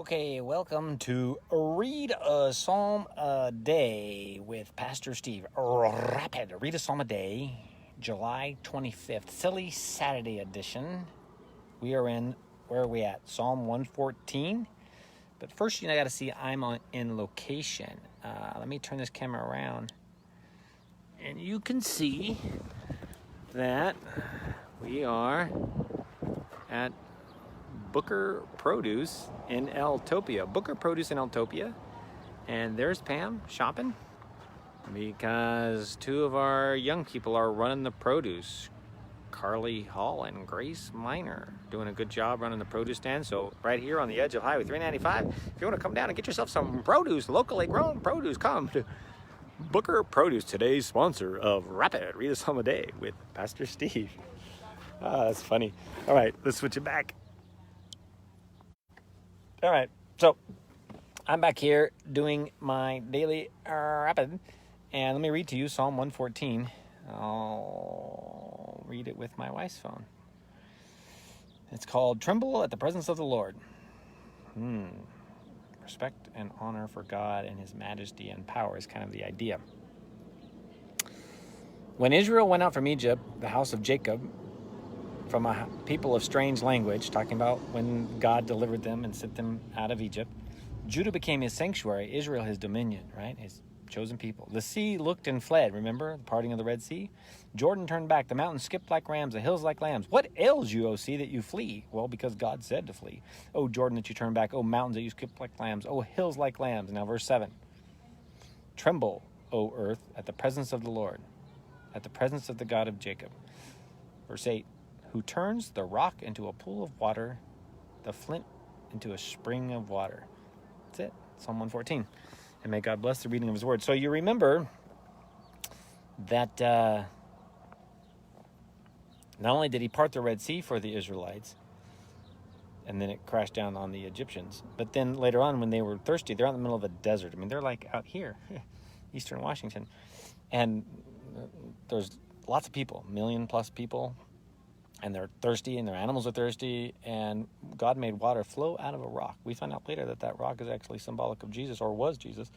Okay, welcome to Read a Psalm a Day with Pastor Steve. Rapid, Read a Psalm a Day, July 25th, Silly Saturday edition. We are in, where are we at? Psalm 114. But first, I got to see I'm in location. Let me turn this camera around. And you can see that we are at Booker Produce in Eltopia. Booker Produce in Eltopia. And there's Pam shopping because two of our young people are running the produce. Carly Hall and Grace Miner doing a good job running the produce stand. So right here on the edge of Highway 395, if you want to come down and get yourself some produce, locally grown produce, come to Booker Produce, today's sponsor of Rapid Read a Psalm a Day with Pastor Steve. That's funny. All right, let's switch it back. All right, so I'm back here doing my daily rapid, and let me read to you Psalm 114. I'll read it with my wife's phone. It's called Tremble at the Presence of the Lord. Respect and honor for God and his majesty and power is kind of the idea. When Israel went out from Egypt, the house of Jacob, from a people of strange language, talking about when God delivered them and sent them out of Egypt. Judah became his sanctuary, Israel his dominion, right? His chosen people. The sea looked and fled, remember? The parting of the Red Sea. Jordan turned back, the mountains skipped like rams, the hills like lambs. What ails you, O sea, that you flee? Well, because God said to flee. O Jordan, that you turn back. O mountains, that you skip like lambs. O hills like lambs. Now verse 7. Tremble, O earth, at the presence of the Lord, at the presence of the God of Jacob. Verse 8. Who turns the rock into a pool of water, the flint into a spring of water. That's it, Psalm 114. And may God bless the reading of his word. So you remember that not only did he part the Red Sea for the Israelites, and then it crashed down on the Egyptians, but then later on when they were thirsty, they're out in the middle of a desert. I mean, they're like out here, eastern Washington. And there's lots of people, 1 million plus people, and they're thirsty, and their animals are thirsty, and God made water flow out of a rock. We find out later that that rock is actually symbolic of Jesus, or was Jesus,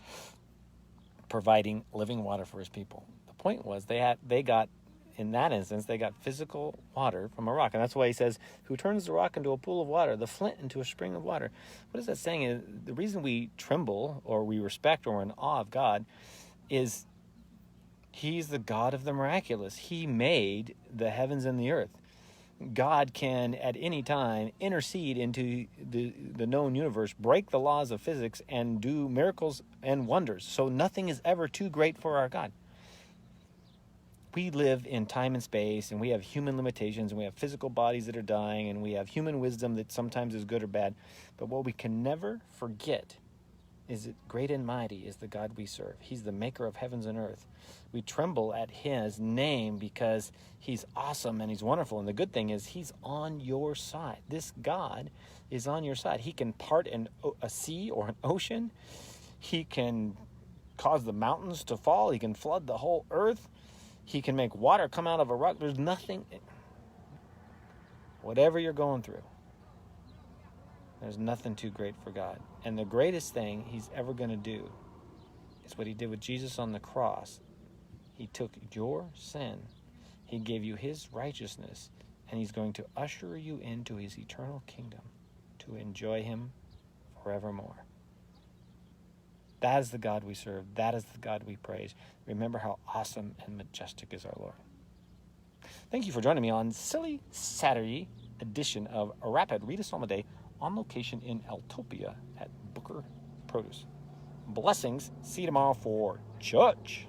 providing living water for his people. The point was they got, in that instance, they got physical water from a rock. And that's why he says, who turns the rock into a pool of water, the flint into a spring of water. What is that saying? Is the reason we tremble, or we respect, or are in awe of God, is he's the God of the miraculous. He made the heavens and the earth. God can, at any time, intercede into the known universe, break the laws of physics, and do miracles and wonders. So nothing is ever too great for our God. We live in time and space, and we have human limitations, and we have physical bodies that are dying, and we have human wisdom that sometimes is good or bad. But what we can never forget is that great and mighty is the God we serve. He's the maker of heavens and earth. We tremble at his name because he's awesome and he's wonderful. And the good thing is he's on your side. This God is on your side. He can part a sea or an ocean. He can cause the mountains to fall. He can flood the whole earth. He can make water come out of a rock. There's nothing, whatever you're going through, there's nothing too great for God. And the greatest thing he's ever going to do is what he did with Jesus on the cross. He took your sin, he gave you his righteousness, and he's going to usher you into his eternal kingdom to enjoy him forevermore. That is the God we serve. That is the God we praise. Remember how awesome and majestic is our Lord. Thank you for joining me on Silly Saturday edition of a Rapid Read a Psalm a Day on location in Eltopia at Booker Produce. Blessings. See you tomorrow for church.